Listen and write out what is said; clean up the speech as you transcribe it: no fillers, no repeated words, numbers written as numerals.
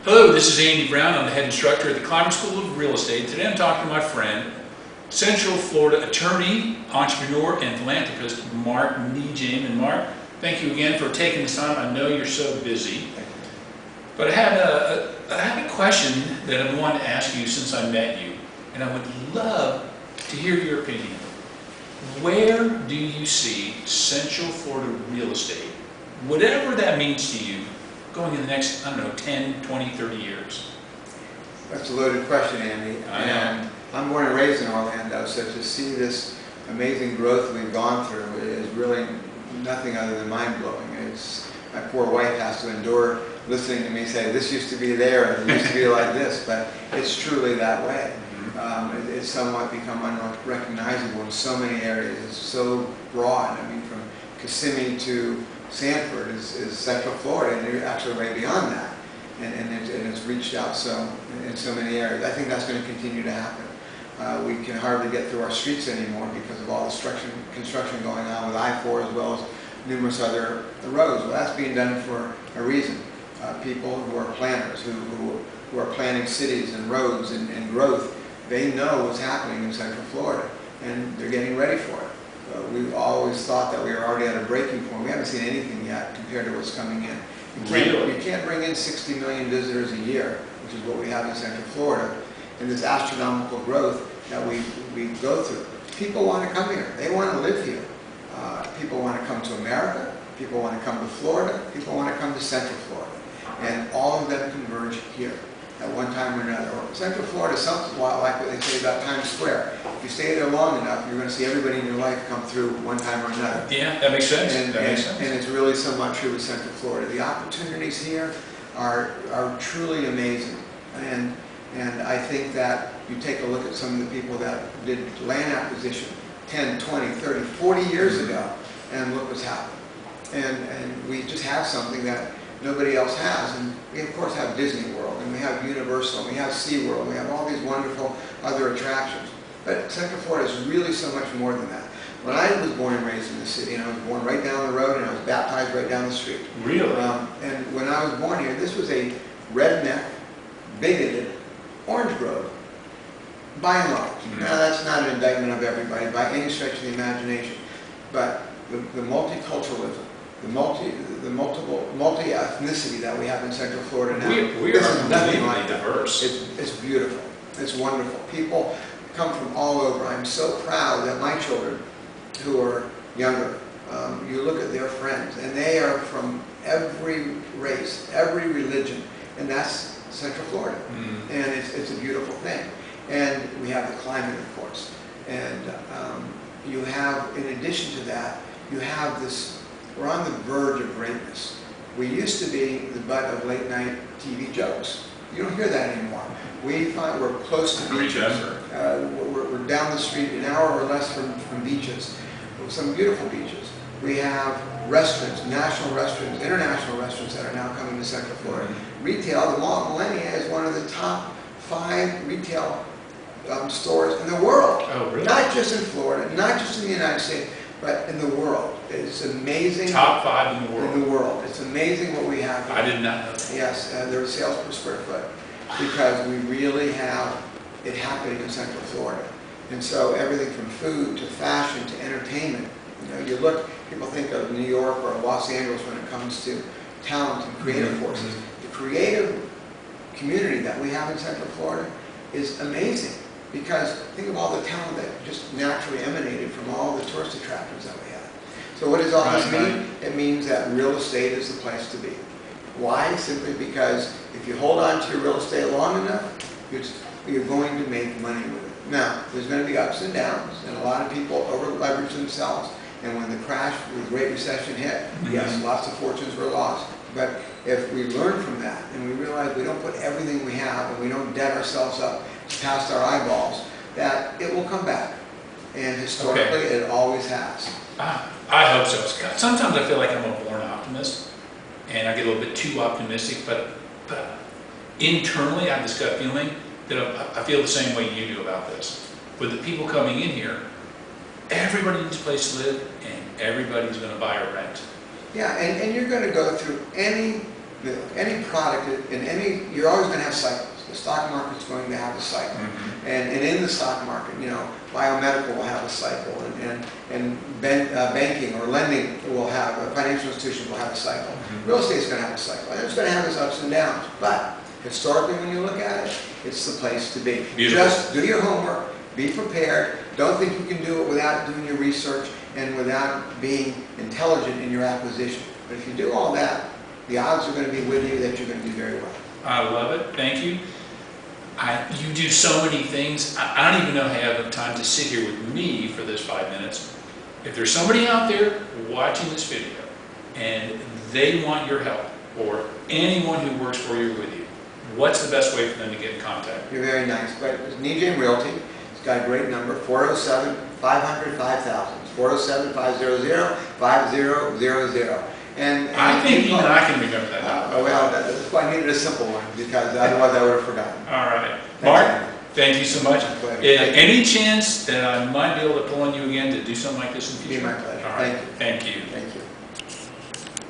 Hello, this is Andy Brown. I'm the head instructor at the Climer School of Real Estate. Today I'm talking to my friend, Central Florida attorney, entrepreneur, and philanthropist, Mark Nejame. And Mark, thank you again for taking this time. I know you're so busy. But I have a question that I've wanted to ask you since I met you, and I would love to hear your opinion. Where do you see Central Florida real estate, whatever that means to you, going in the next, 10, 20, 30 years? That's a loaded question, Andy. And I'm born and raised in Orlando, so to see this amazing growth we've gone through is really nothing other than mind-blowing. My poor wife has to endure listening to me say, this used to be there and it used to be like this, but it's truly that way. It's somewhat become unrecognizable in so many areas. It's so broad. I mean, from Kissimmee to Sanford is Central Florida, and you're actually way beyond that, and it's reached out in so many areas. I think that's going to continue to happen. We can hardly get through our streets anymore because of all the construction going on with I-4 as well as numerous other roads. Well, that's being done for a reason. People who are planners, who are planning cities and roads and growth, they know what's happening in Central Florida, and they're getting ready for it. We've always thought that we were already at a breaking point. We haven't seen anything yet compared to what's coming in. You can't bring in 60 million visitors a year, which is what we have in Central Florida, and this astronomical growth that we go through. People want to come here. They want to live here. People want to come to America. People want to come to Florida. People want to come to Central Florida. And all of them converge here at one time or another. Central Florida is something like what they say about Times Square. If you stay there long enough, you're going to see everybody in your life come through one time or another. Yeah, that makes sense. And it's really somewhat true with Central Florida. The opportunities here are truly amazing. And I think that you take a look at some of the people that did land acquisition 10, 20, 30, 40 years ago, and look what's happened. And we just have something that nobody else has. And we, of course, have Disney World, and we have Universal, and we have SeaWorld, and we have all these wonderful other attractions. But Central Florida is really so much more than that. When I was born and raised in the city, and I was born right down the road, and I was baptized right down the street. Really? And when I was born here, this was a redneck, bigoted orange grove, by and large. Now, that's not an indictment of everybody by any stretch of the imagination, but the multiculturalism, the multi-ethnicity that we have in Central Florida now. We this are is nothing like diverse. It's beautiful. It's wonderful. People come from all over. I'm so proud that my children, who are younger, you look at their friends, and they are from every race, every religion, and that's Central Florida. And it's a beautiful thing. And we have the climate, of course. And you have, in addition to that, you have this. We're on the verge of greatness. We used to be the butt of late night TV jokes. You don't hear that anymore. We find we're close to beaches. We're down the street an hour or less from beaches. Some beautiful beaches. We have restaurants, national restaurants, international restaurants that are now coming to Central Florida. Retail, the Mall of Millennia is one of the top 5 retail stores in the world. Oh, really? Not just in Florida, not just in the United States, but in the world. It's amazing. Top 5 in the world. In the world. It's amazing what we have here. I did not know that. Yes, their sales per square foot, because we really have it happening in Central Florida. And so everything from food to fashion to entertainment. You look, people think of New York or Los Angeles when it comes to talent and creative forces. The creative community that we have in Central Florida is amazing. Because think of all the talent that just naturally emanated from all the tourist attractions that we have. So what does all this mean? It means that real estate is the place to be. Why? Simply because if you hold on to your real estate long enough, you're going to make money with it. Now, there's going to be ups and downs, and a lot of people over-leverage themselves. And when the crash, the Great Recession hit, yes, lots of fortunes were lost. But if we learn from that, and we realize we don't put everything we have, and we don't debt ourselves up past our eyeballs, that it will come back. And historically, it always has. I hope so. Sometimes I feel like I'm a born optimist, and I get a little bit too optimistic, but internally I have this gut feeling that I feel the same way you do about this. With the people coming in here, everybody needs a place to live, and everybody's going to buy or rent. Yeah, and you're going to go through any any product, you're always going to have cycles. The stock market's going to have a cycle. And in the stock market, biomedical will have a cycle, and banking or lending will have, financial institutions will have a cycle. Real estate's going to have a cycle. And it's going to have its ups and downs. But historically, when you look at it, it's the place to be. Beautiful. Just do your homework, be prepared. Don't think you can do it without doing your research and without being intelligent in your acquisition. But if you do all that, the odds are going to be with you that you're going to do very well. I love it. Thank you. You do so many things. I don't even know how you have time to sit here with me for this 5 minutes. If there's somebody out there watching this video and they want your help, or anyone who works for you or with you, what's the best way for them to get in contact? You're very nice. But it's Nejame Realty. It's got a great number, 407-500-5000. 407-500-5000. And I think even I can remember that number. Well, that's why I needed a simple one, because otherwise I would have forgotten. All right. Mark, thank you so much. My pleasure. Any chance that I might be able to pull on you again to do something like this in the It'd be future? my pleasure. All right. Thank you. Thank you. Thank you.